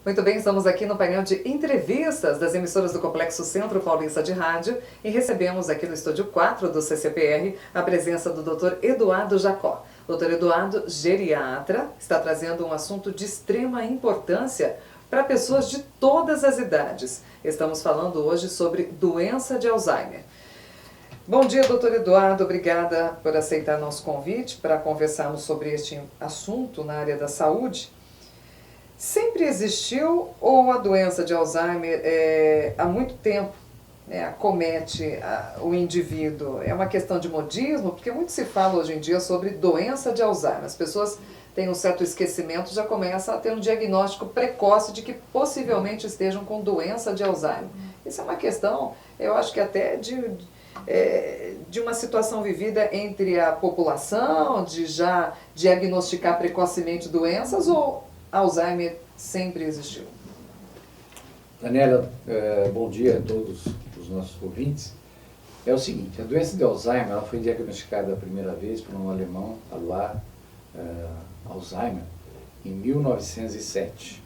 Muito bem, estamos aqui no painel de entrevistas das emissoras do Complexo Centro Paulista de Rádio e recebemos aqui no estúdio 4 do CCPR a presença do Dr. Eduardo Jacó. Dr. Eduardo, geriatra, está trazendo um assunto de extrema importância para pessoas de todas as idades. Estamos falando hoje sobre doença de Alzheimer. Bom dia, doutor Eduardo, obrigada por aceitar nosso convite para conversarmos sobre este assunto na área da saúde. Sempre existiu ou a doença de Alzheimer há muito tempo acomete o indivíduo? É uma questão de modismo, porque muito se fala hoje em dia sobre doença de Alzheimer. As pessoas têm um certo esquecimento, já começam a ter um diagnóstico precoce de que possivelmente estejam com doença de Alzheimer. Isso é uma questão, eu acho que até de uma situação vivida entre a população, de já diagnosticar precocemente doenças, ou Alzheimer sempre existiu? Daniela, bom dia a todos os nossos ouvintes. É o seguinte, a doença de Alzheimer ela foi diagnosticada a primeira vez por um alemão, Alois Alzheimer, em 1907.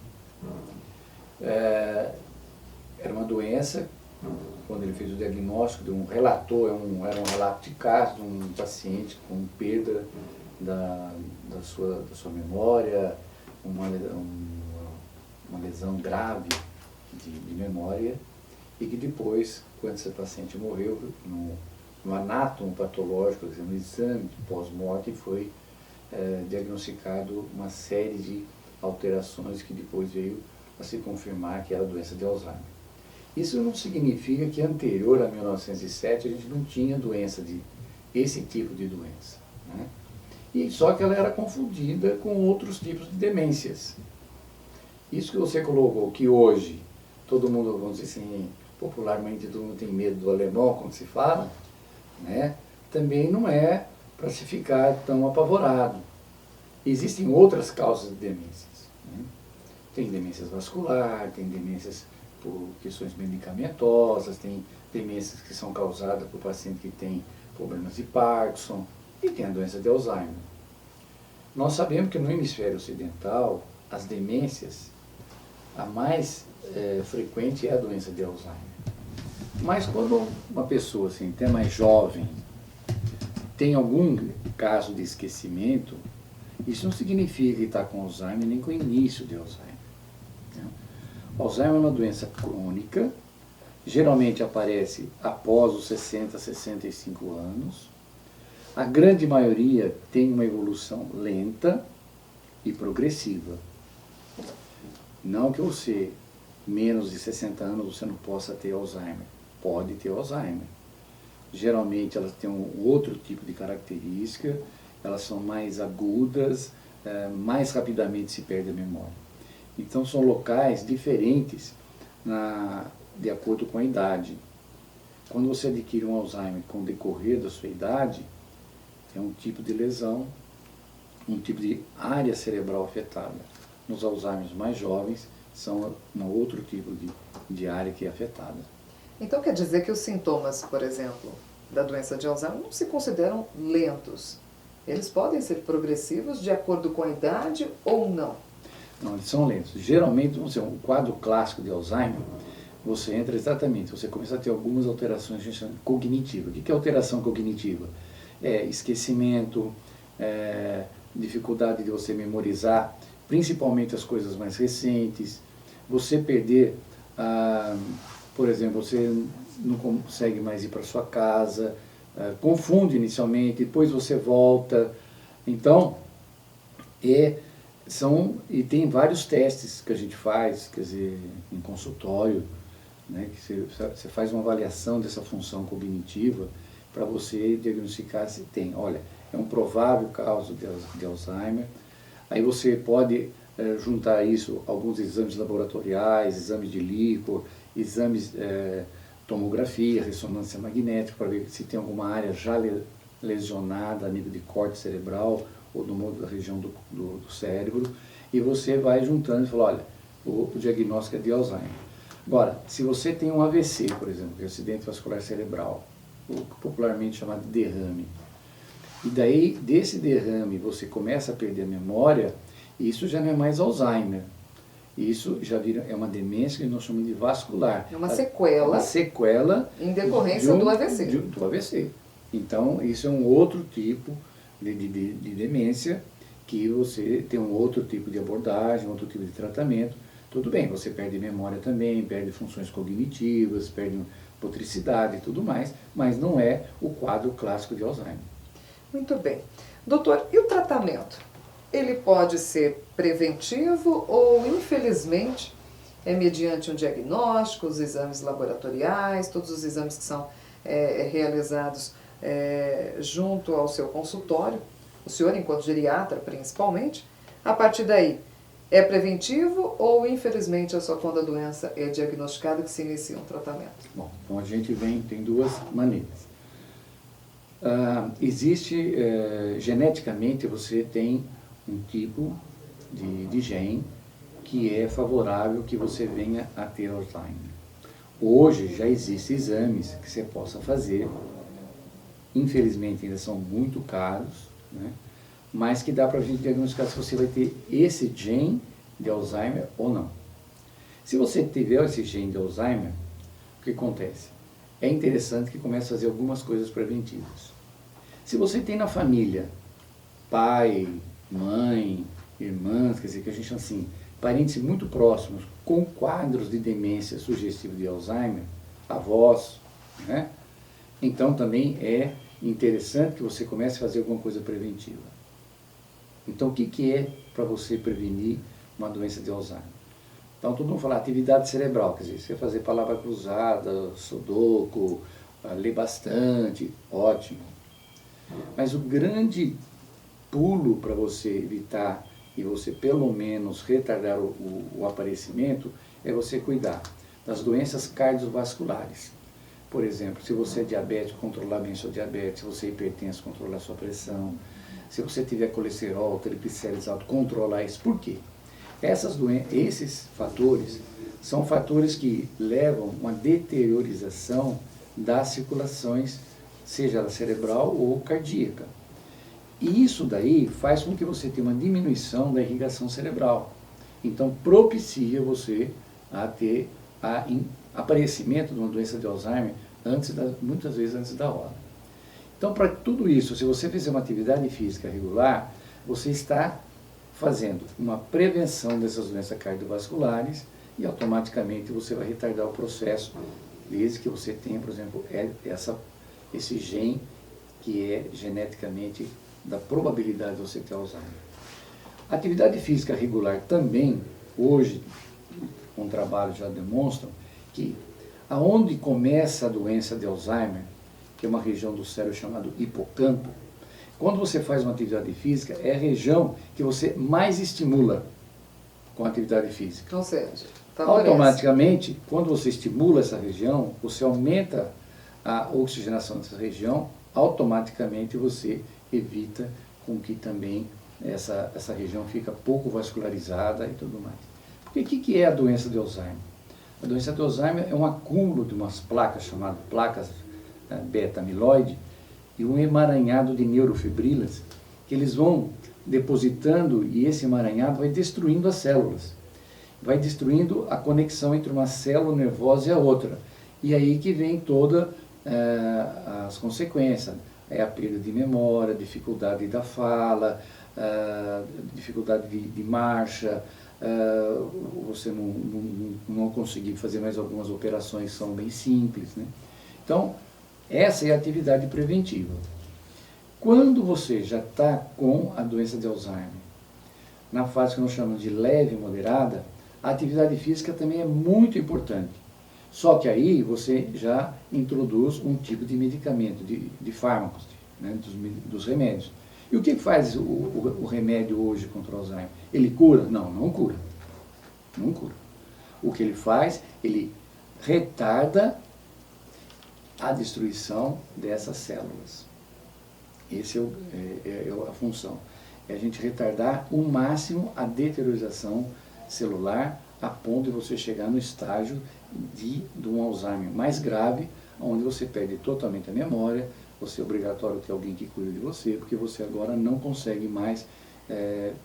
Era uma doença, quando ele fez o diagnóstico, era um relato de caso de um paciente com perda da sua memória, uma lesão grave de memória, e que depois, quando esse paciente morreu, no anátomo patológico, no exame pós-morte, foi diagnosticado uma série de alterações que depois veio a se confirmar que era a doença de Alzheimer. Isso não significa que anterior a 1907 a gente não tinha esse tipo de doença, né? E só que ela era confundida com outros tipos de demências. Isso que você colocou, que hoje todo mundo, vamos dizer assim, popularmente todo mundo tem medo do alemão, como se fala, né? Também não é para se ficar tão apavorado. Existem outras causas de demências, né? Tem demências vasculares, tem demências por questões medicamentosas, tem demências que são causadas por paciente que tem problemas de Parkinson, e tem a doença de Alzheimer. Nós sabemos que no hemisfério ocidental, as demências, a mais frequente é a doença de Alzheimer. Mas quando uma pessoa assim, até mais jovem tem algum caso de esquecimento, isso não significa que está com Alzheimer nem com o início de Alzheimer. Alzheimer é uma doença crônica, geralmente aparece após os 60, 65 anos. A grande maioria tem uma evolução lenta e progressiva. Não que você, menos de 60 anos, você não possa ter Alzheimer. Pode ter Alzheimer. Geralmente elas têm um outro tipo de característica, elas são mais agudas, mais rapidamente se perde a memória. Então são locais diferentes de acordo com a idade. Quando você adquire um Alzheimer com o decorrer da sua idade, é um tipo de lesão, um tipo de área cerebral afetada. Nos Alzheimer mais jovens, são um outro tipo de área que é afetada. Então quer dizer que os sintomas, por exemplo, da doença de Alzheimer não se consideram lentos. Eles podem ser progressivos de acordo com a idade ou não? Não, eles são lentos. Geralmente, vamos dizer, o quadro clássico de Alzheimer, você entra exatamente, você começa a ter algumas alterações cognitivas. O que é alteração cognitiva? Esquecimento, dificuldade de você memorizar, principalmente as coisas mais recentes, você perder, por exemplo, você não consegue mais ir para sua casa, confunde inicialmente, depois você volta. Então, e tem vários testes que a gente faz, quer dizer, em consultório, né, que você faz uma avaliação dessa função cognitiva para você diagnosticar se tem. Olha, é um provável caso de Alzheimer. Aí você pode juntar isso a alguns exames laboratoriais, exames de líquor, exames tomografia, ressonância magnética, para ver se tem alguma área já lesionada a nível de corte cerebral ou da região do cérebro, e você vai juntando e fala, olha, o diagnóstico é de Alzheimer. Agora, se você tem um AVC, por exemplo, que é acidente vascular cerebral, popularmente chamado de derrame, e daí desse derrame você começa a perder a memória, isso já não é mais Alzheimer, Isso já vira, é uma demência que nós chamamos de vascular. É uma sequela. Uma sequela em decorrência do AVC. Do AVC. Então, isso é um outro tipo de demência, que você tem um outro tipo de abordagem, outro tipo de tratamento. Tudo bem, você perde memória também, perde funções cognitivas, perde motricidade e tudo mais, mas não é o quadro clássico de Alzheimer. Muito bem. Doutor, e o tratamento? Ele pode ser preventivo ou, infelizmente, é mediante um diagnóstico, os exames laboratoriais, todos os exames que são realizados junto ao seu consultório, o senhor enquanto geriatra principalmente, a partir daí é preventivo ou, infelizmente, é só quando a doença é diagnosticada que se inicia um tratamento? Bom, então a gente tem duas maneiras. Existe, geneticamente, você tem um tipo de gene que é favorável que você venha a ter Alzheimer. Hoje já existem exames que você possa fazer, infelizmente ainda são muito caros, né? Mas que dá para a gente diagnosticar se você vai ter esse gene de Alzheimer ou não. Se você tiver esse gene de Alzheimer, o que acontece? É interessante que comece a fazer algumas coisas preventivas. Se você tem na família pai, mãe, irmãs, quer dizer, que a gente chama assim, parentes muito próximos com quadros de demência sugestiva de Alzheimer, avós, né? Então também é interessante que você comece a fazer alguma coisa preventiva. Então o que é para você prevenir uma doença de Alzheimer? Então todo mundo fala atividade cerebral, quer dizer, você fazer palavra cruzada, sudoku, ler bastante, ótimo. Mas o grande pulo para você evitar e você pelo menos retardar o aparecimento é você cuidar das doenças cardiovasculares. Por exemplo, se você é diabético, controlar bem seu diabetes, se você é hipertenso, controlar sua pressão, se você tiver colesterol, triglicéridos altos, controlar isso. Por quê? Esses fatores são fatores que levam a uma deteriorização das circulações, seja ela cerebral ou cardíaca. E isso daí faz com que você tenha uma diminuição da irrigação cerebral. Então propicia você a ter aparecimento de uma doença de Alzheimer muitas vezes antes da hora. Então, para tudo isso, se você fizer uma atividade física regular, você está fazendo uma prevenção dessas doenças cardiovasculares e automaticamente você vai retardar o processo, desde que você tenha, por exemplo, esse gene que é geneticamente da probabilidade de você ter Alzheimer. A atividade física regular também, hoje, com trabalho já demonstram que aonde começa a doença de Alzheimer, que é uma região do cérebro chamada hipocampo, quando você faz uma atividade física, é a região que você mais estimula com a atividade física. Ou seja, favorece. Automaticamente, quando você estimula essa região, você aumenta a oxigenação dessa região, automaticamente você evita com que também essa região fica pouco vascularizada e tudo mais. Porque o que é a doença de Alzheimer? A doença de Alzheimer é um acúmulo de umas placas chamadas placas beta-amiloide e um emaranhado de neurofibrilas que eles vão depositando e esse emaranhado vai destruindo as células. Vai destruindo a conexão entre uma célula nervosa e a outra. E aí que vem todas as consequências. É a perda de memória, dificuldade da fala, dificuldade de marcha, você não conseguir fazer mais algumas operações que são bem simples, né? Então, essa é a atividade preventiva. Quando você já está com a doença de Alzheimer, na fase que nós chamamos de leve e moderada, a atividade física também é muito importante. Só que aí você já introduz um tipo de medicamento, de fármacos, né, dos remédios. E o que faz o remédio hoje contra o Alzheimer? Ele cura? Não, não cura. Não cura. O que ele faz? Ele retarda a destruição dessas células. Essa é a função. É a gente retardar o máximo a deteriorização celular a ponto de você chegar no estágio de um Alzheimer mais grave, onde você perde totalmente a memória, você é obrigatório ter alguém que cuide de você, porque você agora não consegue mais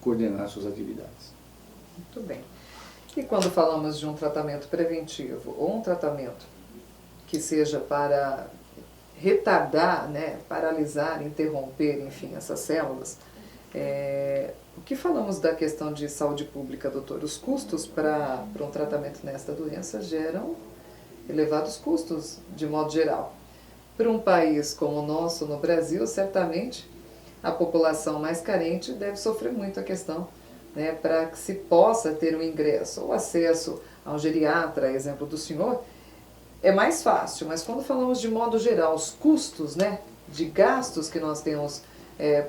coordenar suas atividades. Muito bem. E quando falamos de um tratamento preventivo ou um tratamento que seja para retardar, né, paralisar, interromper, enfim, essas células, o que falamos da questão de saúde pública, doutor? Os custos para um tratamento nesta doença geram elevados custos, de modo geral. Para um país como o nosso, no Brasil, certamente a população mais carente deve sofrer muito a questão, né, para que se possa ter um ingresso ou acesso a um geriatra, exemplo do senhor, é mais fácil, mas quando falamos de modo geral, os custos, né, de gastos que nós temos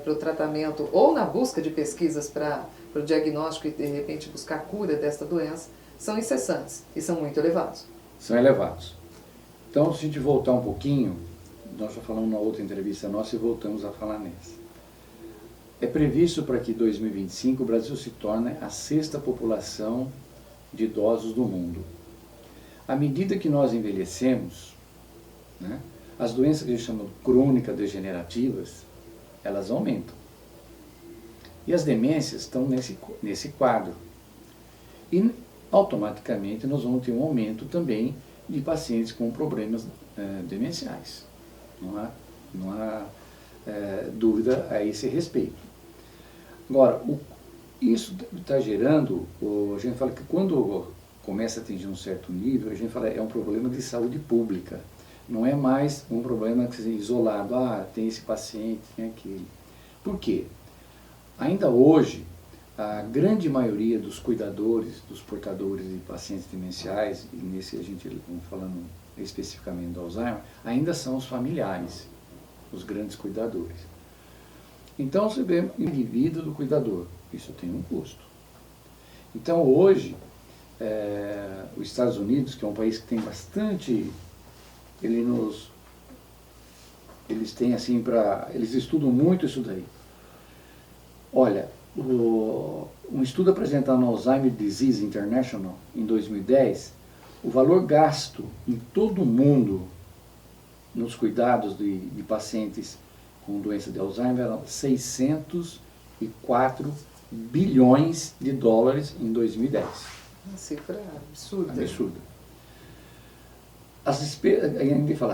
para o tratamento ou na busca de pesquisas para o diagnóstico e de repente buscar a cura desta doença, são incessantes e são muito elevados. São elevados. Então, se a gente voltar um pouquinho, nós já falamos na outra entrevista nossa e voltamos a falar nessa. É previsto para que em 2025 o Brasil se torne a 6ª população de idosos do mundo. À medida que nós envelhecemos, né, as doenças que a gente chama de crônicas degenerativas, elas aumentam. E as demências estão nesse quadro. E automaticamente nós vamos ter um aumento também de pacientes com problemas demenciais. Não há dúvida a esse respeito. Agora, isso está gerando, a gente fala que quando começa a atingir um certo nível, a gente fala é um problema de saúde pública. Não é mais um problema isolado, tem esse paciente, tem aquele. Por quê? Ainda hoje, a grande maioria dos cuidadores, dos portadores de pacientes demenciais, e nesse a gente estamos falando especificamente do Alzheimer, ainda são os familiares, os grandes cuidadores. Então você vê o indivíduo do cuidador, isso tem um custo. Então hoje, os Estados Unidos, que é um país que tem bastante, eles têm assim eles estudam muito isso daí. Olha, um estudo apresentado no Alzheimer Disease International em 2010, o valor gasto em todo o mundo nos cuidados de pacientes com doença de Alzheimer eram 604 bilhões de dólares em 2010. Uma cifra absurda. Absurda. As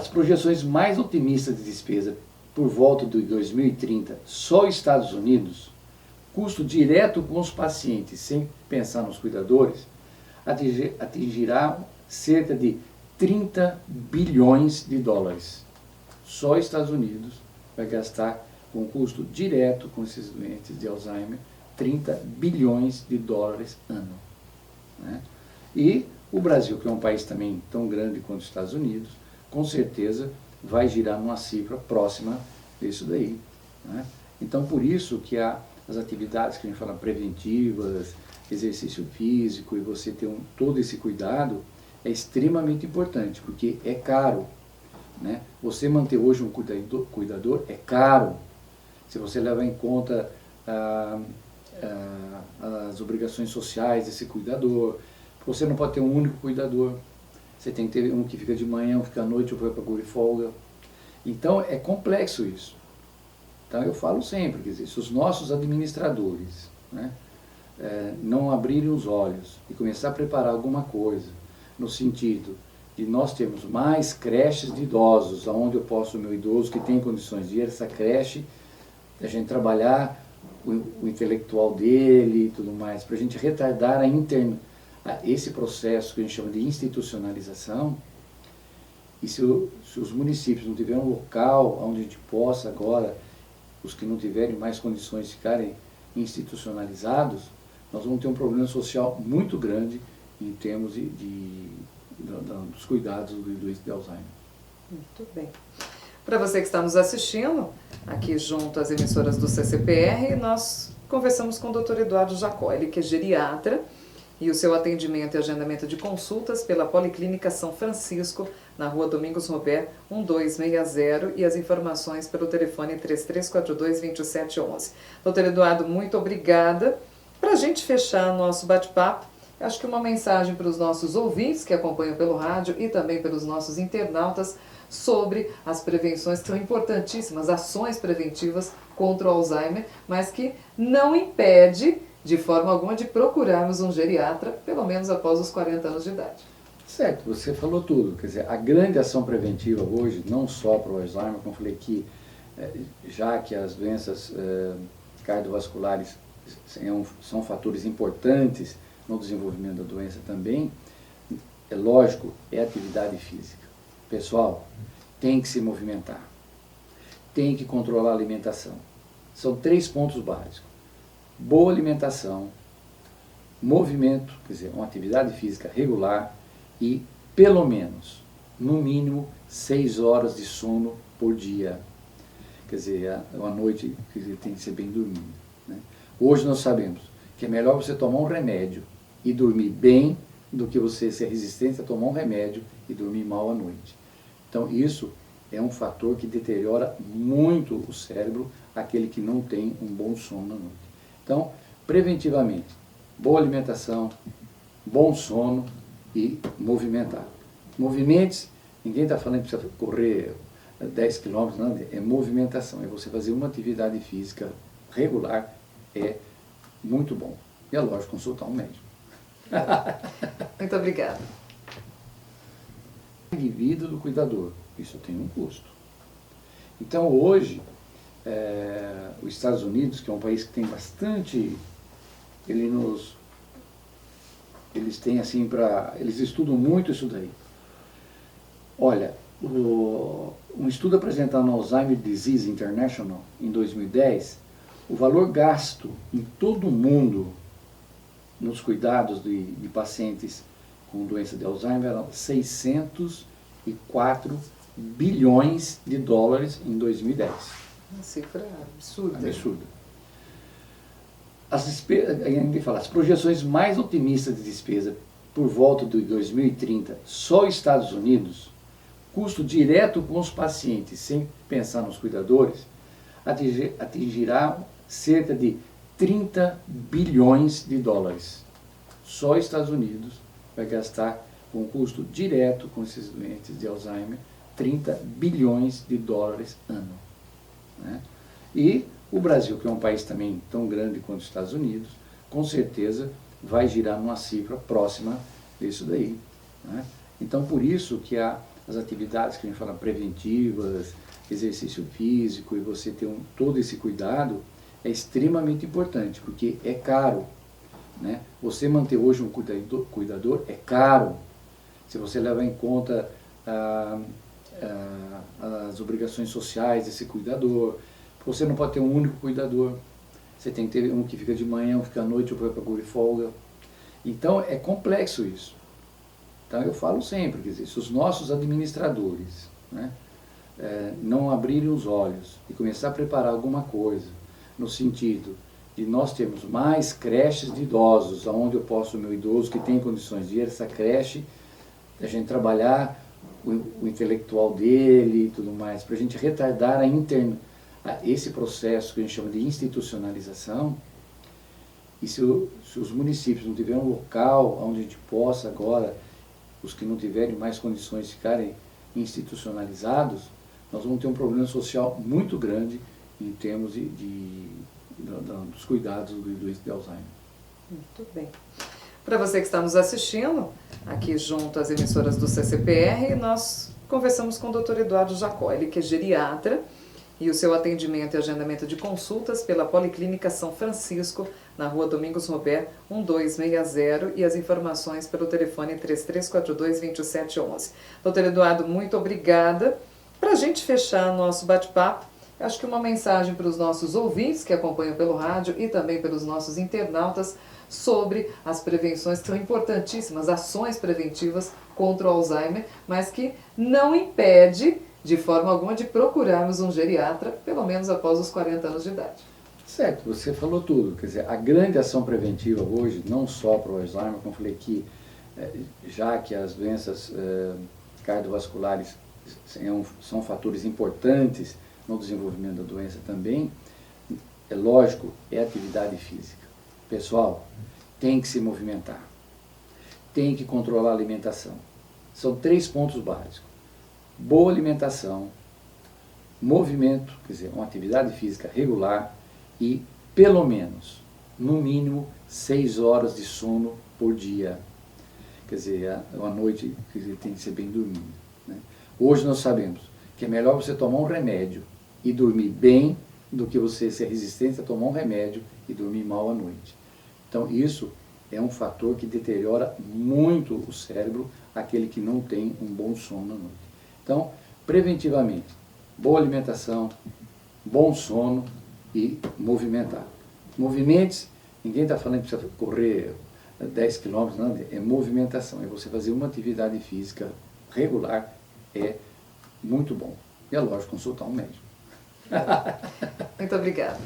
projeções mais otimistas de despesa por volta de 2030, só os Estados Unidos, custo direto com os pacientes, sem pensar nos cuidadores, atingirá cerca de 30 bilhões de dólares. Só os Estados Unidos vai gastar com custo direto com esses doentes de Alzheimer 30 bilhões de dólares ano. Né? E o Brasil, que é um país também tão grande quanto os Estados Unidos, com certeza vai girar numa cifra próxima disso daí. Né? Então, por isso que as atividades que a gente fala preventivas, exercício físico e você ter todo esse cuidado é extremamente importante, porque é caro. Né? Você manter hoje um cuidador é caro. Se você levar em conta as obrigações sociais desse cuidador, você não pode ter um único cuidador. Você tem que ter um que fica de manhã, um que fica à noite, ou vai para a folga. Então é complexo isso. Então eu falo sempre, quer dizer, se os nossos administradores, né, não abrirem os olhos e começar a preparar alguma coisa no sentido de nós termos mais creches de idosos, onde eu posso, o meu idoso que tem condições de ir a essa creche, a gente trabalhar o intelectual dele e tudo mais, para a gente retardar esse processo que a gente chama de institucionalização. E se os municípios não tiverem um local onde a gente possa agora, os que não tiverem mais condições de ficarem institucionalizados, nós vamos ter um problema social muito grande em termos dos cuidados do doente de Alzheimer. Muito bem. Para você que está nos assistindo, aqui junto às emissoras do CCPR, nós conversamos com o Dr. Eduardo Jacó, ele que é geriatra, e o seu atendimento e agendamento de consultas pela Policlínica São Francisco, na rua Domingos Robert, 1260, e as informações pelo telefone 3342-2711. Doutor Eduardo, muito obrigada. Para a gente fechar nosso bate-papo, acho que uma mensagem para os nossos ouvintes que acompanham pelo rádio e também pelos nossos internautas sobre as prevenções que são importantíssimas, ações preventivas contra o Alzheimer, mas que não impede de forma alguma, de procurarmos um geriatra, pelo menos após os 40 anos de idade. Certo, você falou tudo. Quer dizer, a grande ação preventiva hoje, não só para o Alzheimer, como eu falei aqui, já que as doenças cardiovasculares são fatores importantes no desenvolvimento da doença também, é lógico, é atividade física. Pessoal, tem que se movimentar, tem que controlar a alimentação. São 3 pontos básicos. Boa alimentação, movimento, quer dizer, uma atividade física regular e, pelo menos, no mínimo, 6 horas de sono por dia. Quer dizer, uma noite que tem que ser bem dormida, né? Hoje nós sabemos que é melhor você tomar um remédio e dormir bem do que você ser resistente a tomar um remédio e dormir mal à noite. Então isso é um fator que deteriora muito o cérebro, aquele que não tem um bom sono à noite. Então, preventivamente, boa alimentação, bom sono e movimentar. Movimentos, ninguém está falando que precisa correr 10 quilômetros, não, é movimentação, é você fazer uma atividade física regular, é muito bom. E é lógico, consultar um médico. Muito obrigada. De vida do cuidador, isso tem um custo. Então hoje, os Estados Unidos, que é um país que tem bastante, eles têm assim eles estudam muito isso daí. Olha, um estudo apresentado no Alzheimer's Disease International em 2010, o valor gasto em todo o mundo nos cuidados de pacientes com doença de Alzheimer eram 604 bilhões de dólares em 2010. Uma cifra absurda. Absurda. As projeções mais otimistas de despesa por volta de 2030, só os Estados Unidos, custo direto com os pacientes, sem pensar nos cuidadores, atingirá cerca de 30 bilhões de dólares. Só os Estados Unidos vai gastar com custo direto com esses doentes de Alzheimer 30 bilhões de dólares ano, né? E o Brasil, que é um país também tão grande quanto os Estados Unidos, com certeza vai girar numa cifra próxima disso daí, né? Então por isso que as atividades que a gente fala preventivas, exercício físico e você ter todo esse cuidado é extremamente importante, porque é caro, né? Você manter hoje um cuidador é caro. Se você levar em conta as obrigações sociais desse cuidador, você não pode ter um único cuidador. Você tem que ter um que fica de manhã, um que fica à noite, outro vai para folga. Então é complexo isso. Então eu falo sempre, quer dizer, se os nossos administradores, né, não abrirem os olhos e começar a preparar alguma coisa, no sentido de nós termos mais creches de idosos, onde eu posso, o meu idoso que tem condições de ir a essa creche, a gente trabalhar o intelectual dele e tudo mais, para a gente retardar esse processo que a gente chama de institucionalização. E se os municípios não tiverem um local onde a gente possa agora, os que não tiverem mais condições de ficarem institucionalizados, nós vamos ter um problema social muito grande em termos dos cuidados do doente de Alzheimer. Muito bem. Para você que está nos assistindo, aqui junto às emissoras do CCPR, nós conversamos com o Dr. Eduardo Jacó, ele que é geriatra, e o seu atendimento e agendamento de consultas pela Policlínica São Francisco, na rua Domingos Robert, 1260, e as informações pelo telefone 3342-2711. Dr. Eduardo, muito obrigada. Para a gente fechar nosso bate-papo, acho que uma mensagem para os nossos ouvintes que acompanham pelo rádio e também pelos nossos internautas sobre as prevenções que são importantíssimas, ações preventivas contra o Alzheimer, mas que não impede de forma alguma de procurarmos um geriatra, pelo menos após os 40 anos de idade. Certo, você falou tudo. Quer dizer, a grande ação preventiva hoje, não só para o Alzheimer, como eu falei aqui, já que as doenças cardiovasculares são fatores importantes no desenvolvimento da doença também, é lógico, é atividade física. Pessoal, tem que se movimentar, tem que controlar a alimentação. São 3 pontos básicos. Boa alimentação, movimento, quer dizer, uma atividade física regular e, pelo menos, no mínimo 6 horas de sono por dia. Quer dizer, a noite tem que ser bem dormido, né? Hoje nós sabemos que é melhor você tomar um remédio e dormir bem do que você ser resistente a tomar um remédio e dormir mal à noite. Então isso é um fator que deteriora muito o cérebro, aquele que não tem um bom sono à noite. Então, preventivamente, boa alimentação, bom sono e movimentar. Movimentos, ninguém está falando que precisa correr 10 quilômetros, não, é movimentação, é você fazer uma atividade física regular, é muito bom. E é lógico, consultar um médico. Muito obrigada.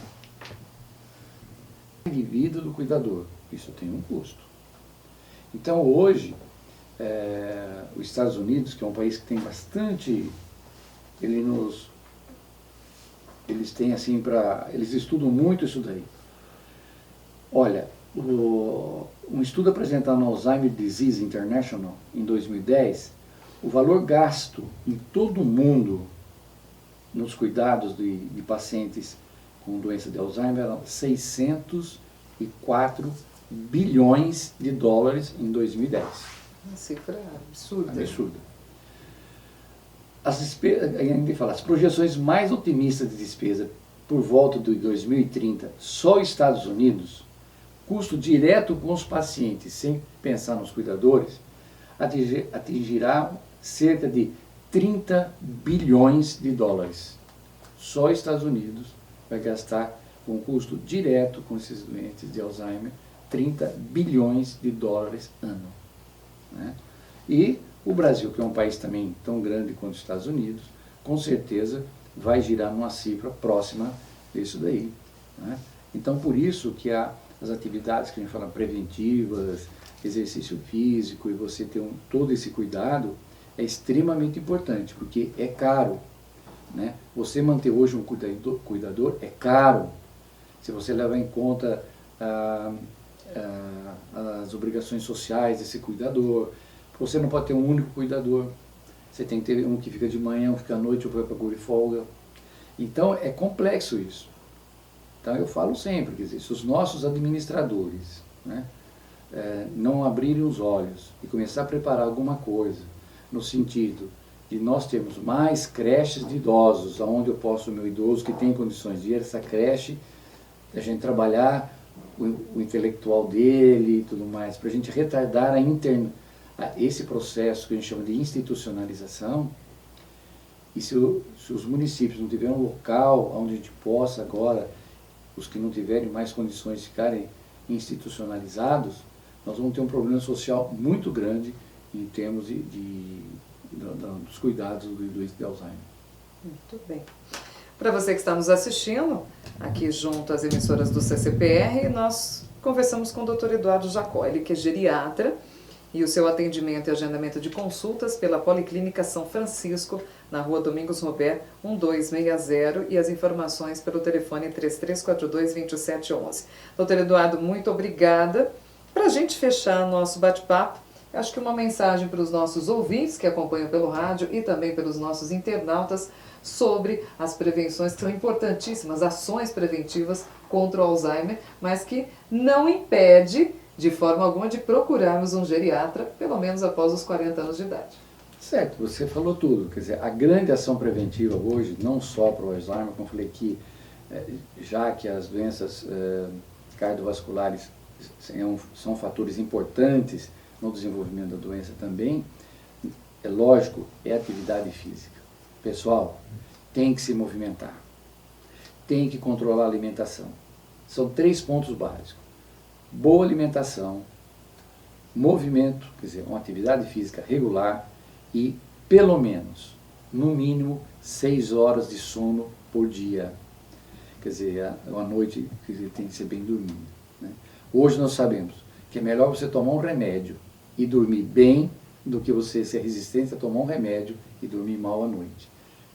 De vida do cuidador, isso tem um custo. Então hoje, os Estados Unidos, que é um país que tem bastante, eles têm assim eles estudam muito isso daí. Olha, um estudo apresentado no Alzheimer Disease International em 2010, o valor gasto em todo o mundo nos cuidados de pacientes com doença de Alzheimer eram 604 bilhões de dólares em 2010. Uma cifra absurda. Absurda. As projeções mais otimistas de despesa por volta de 2030, só os Estados Unidos, custo direto com os pacientes, sem pensar nos cuidadores, atingirá cerca de 30 bilhões de dólares. Só os Estados Unidos vai gastar com custo direto com esses doentes de Alzheimer 30 bilhões de dólares ano, né? E o Brasil, que é um país também tão grande quanto os Estados Unidos, com certeza vai girar numa cifra próxima disso daí, né? Então por isso que as atividades que a gente fala preventivas, exercício físico e você ter todo esse cuidado é extremamente importante, porque é caro, né? Você manter hoje um cuidador é caro, se você levar em conta as obrigações sociais desse cuidador. Você não pode ter um único cuidador, você tem que ter um que fica de manhã, um que fica à noite, ou vai para guri folga. Então é complexo isso. Então eu falo sempre, quer dizer, se os nossos administradores, né, não abrirem os olhos e começar a preparar alguma coisa, no sentido de nós termos mais creches de idosos, onde eu posso, o meu idoso que tem condições de ir a essa creche, a gente trabalhar o intelectual dele e tudo mais, para a gente retardar esse processo que a gente chama de institucionalização. E se os municípios não tiverem um local onde a gente possa agora, os que não tiverem mais condições de ficarem institucionalizados, nós vamos ter um problema social muito grande em termos dos cuidados do doente de Alzheimer. Muito bem. Para você que está nos assistindo, aqui junto às emissoras do CCPR, nós conversamos com o Dr. Eduardo Jacó, ele que é geriatra, e o seu atendimento e agendamento de consultas pela Policlínica São Francisco, na Rua Domingos Robert, 1260, e as informações pelo telefone 3342-2711. Doutor Eduardo, muito obrigada. Para a gente fechar nosso bate-papo, acho que uma mensagem para os nossos ouvintes que acompanham pelo rádio e também pelos nossos internautas sobre as prevenções que são importantíssimas, ações preventivas contra o Alzheimer, mas que não impede de forma alguma de procurarmos um geriatra, pelo menos após os 40 anos de idade. Certo, você falou tudo. Quer dizer, a grande ação preventiva hoje, não só para o Alzheimer, como eu falei aqui, já que as doenças cardiovasculares são fatores importantes no desenvolvimento da doença também, é lógico, é atividade física. Pessoal, tem que se movimentar, tem que controlar a alimentação. São 3 pontos básicos. Boa alimentação, movimento, quer dizer, uma atividade física regular e pelo menos, no mínimo, 6 horas de sono por dia. Quer dizer, uma noite tem que ser bem dormida, né? Hoje nós sabemos que é melhor você tomar um remédio e dormir bem do que você ser resistente a tomar um remédio e dormir mal à noite.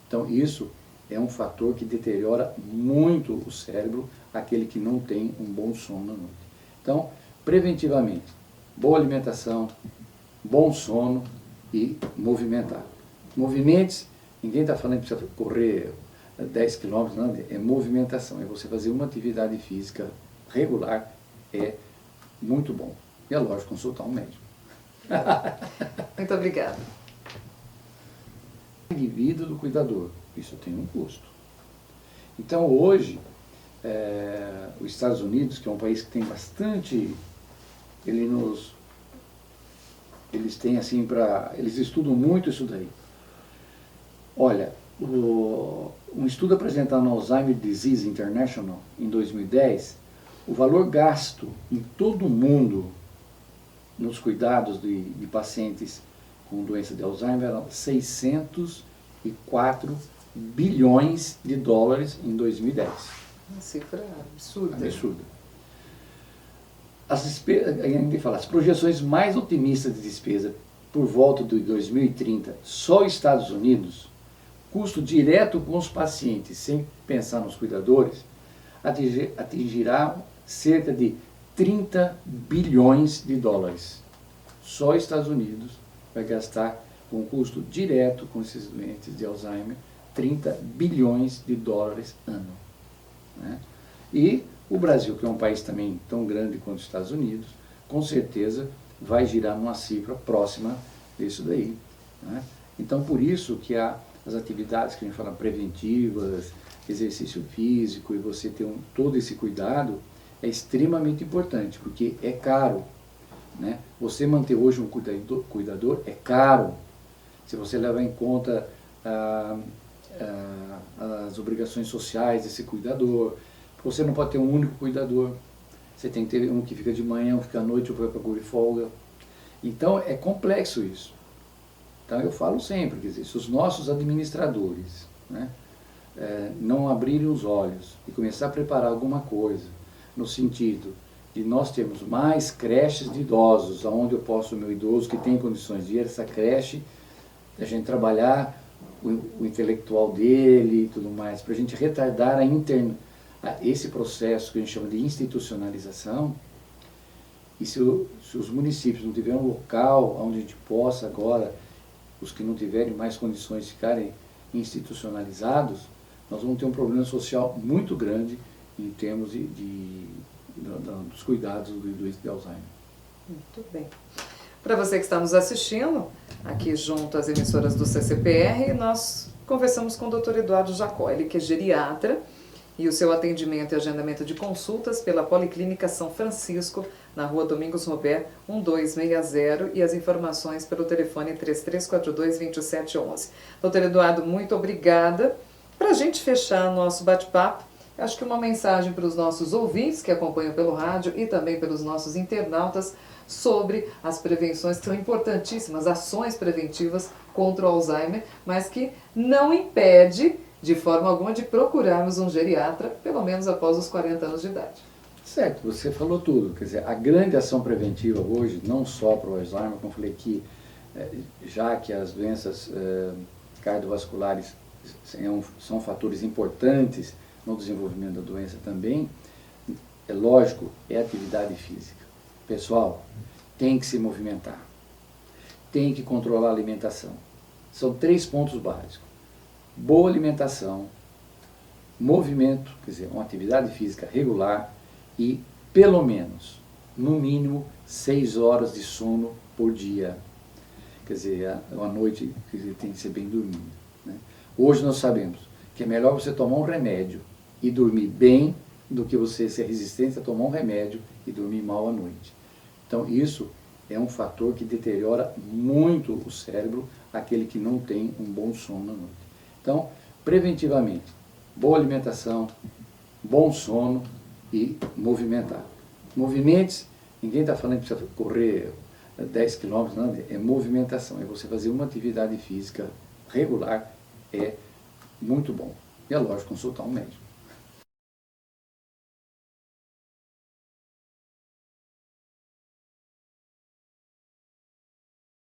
Então isso é um fator que deteriora muito o cérebro, aquele que não tem um bom sono à noite. Então, preventivamente, boa alimentação, bom sono e movimentar. Movimentos, ninguém está falando que precisa correr 10 quilômetros, não, é movimentação, é você fazer uma atividade física regular, é muito bom. E é lógico consultar um médico. Muito obrigada. De vida do cuidador, isso tem um custo. Então hoje, os Estados Unidos, que é um país que tem bastante, eles têm assim eles estudam muito isso daí. Olha, um estudo apresentado no Alzheimer Disease International em 2010, o valor gasto em todo o mundo nos cuidados de pacientes com doença de Alzheimer era 604 bilhões de dólares em 2010. Uma cifra absurda. Absurda. As projeções mais otimistas de despesa por volta de 2030, só Estados Unidos, custo direto com os pacientes, sem pensar nos cuidadores, atingirá cerca de 30 bilhões de dólares. Só Estados Unidos vai gastar com custo direto com esses doentes de Alzheimer 30 bilhões de dólares ano. Né? E o Brasil, que é um país também tão grande quanto os Estados Unidos, com certeza vai girar numa cifra próxima disso daí. Né? Então, por isso que há as atividades que a gente fala preventivas, exercício físico, e você ter todo esse cuidado, é extremamente importante, porque é caro. Né? Você manter hoje um cuidador é caro. Se você levar em conta as obrigações sociais desse cuidador, você não pode ter um único cuidador. Você tem que ter um que fica de manhã, um que fica à noite, ou vai para a folga. Então é complexo isso. Então eu falo sempre, quer dizer, se os nossos administradores, né, não abrirem os olhos e começar a preparar alguma coisa, no sentido de nós termos mais creches de idosos, onde eu posso, o meu idoso que tem condições de ir a essa creche, a gente trabalhar o intelectual dele e tudo mais, para a gente retardar esse processo que a gente chama de institucionalização. E se os municípios não tiverem um local onde a gente possa agora, os que não tiverem mais condições de ficarem institucionalizados, nós vamos ter um problema social muito grande em termos dos cuidados do doente de Alzheimer. Muito bem. Para você que está nos assistindo, aqui junto às emissoras do CCPR, nós conversamos com o Dr. Eduardo Jacó, ele que é geriatra, e o seu atendimento e agendamento de consultas pela Policlínica São Francisco, na Rua Domingos Robert, 1260, e as informações pelo telefone 3342-2711. Doutor Eduardo, muito obrigada. Para a gente fechar nosso bate-papo, acho que uma mensagem para os nossos ouvintes que acompanham pelo rádio e também pelos nossos internautas sobre as prevenções que são importantíssimas, ações preventivas contra o Alzheimer, mas que não impede de forma alguma de procurarmos um geriatra, pelo menos após os 40 anos de idade. Certo, você falou tudo. Quer dizer, a grande ação preventiva hoje, não só para o Alzheimer, como eu falei aqui, já que as doenças cardiovasculares são fatores importantes no desenvolvimento da doença também, é lógico, é atividade física. Pessoal, tem que se movimentar, tem que controlar a alimentação. São 3 pontos básicos. Boa alimentação, movimento, quer dizer, uma atividade física regular e, pelo menos, no mínimo, 6 horas de sono por dia. Quer dizer, uma noite que tem que ser bem dormida. Né? Hoje nós sabemos que é melhor você tomar um remédio e dormir bem do que você ser resistente a tomar um remédio e dormir mal à noite. Então isso é um fator que deteriora muito o cérebro, aquele que não tem um bom sono à noite. Então, preventivamente, boa alimentação, bom sono e movimentar. Movimentos, ninguém está falando que precisa correr 10 km, não, é movimentação, é você fazer uma atividade física regular, é muito bom. E é lógico, consultar um médico.